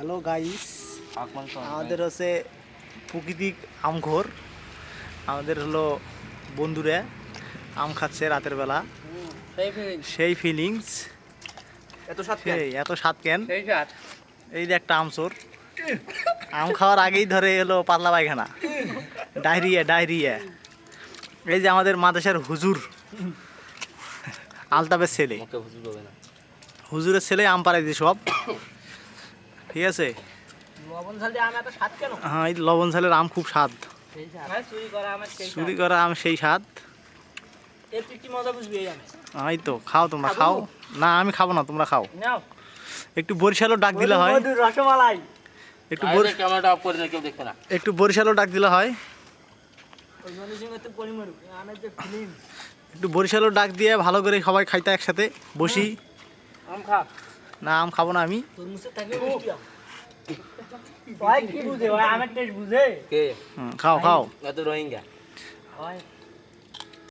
Hello guys, আমাদের হচ্ছে প্রকৃতিক আমঘর। আমাদের হলো বন্ধুরা আম খাচ্ছে রাতের বেলা, সেই ফিলিংস এত স্বাদ কেন। এই যে একটা আমচোর আম খাওয়ার আগেই ধরে এলো পাতলা পায়খানা, ডায়রিয়া। এই যে আমাদের মাদ্রাসার হুজুর আলতাফের ছেলে, হুজুরের ছেলে আম পাড়াই দিয়ে সব ঠিক আছে। হ্যাঁ, এই লবণ ঝালের আম খুব স্বাদ, চুরি করা আম সেই স্বাদ। এই তো খাও, তোমরা খাও না, আমি খাবো না, তোমরা খাও। একটু বরিশালও ডাক দিলে হয়, একটু বরিশালও ডাক দিলে হয়, একটু বরিশালও ডাক দিয়ে ভালো করে সবাই খাইতে একসাথে বসি। না, আম খাবো না আমি। খাও খাও।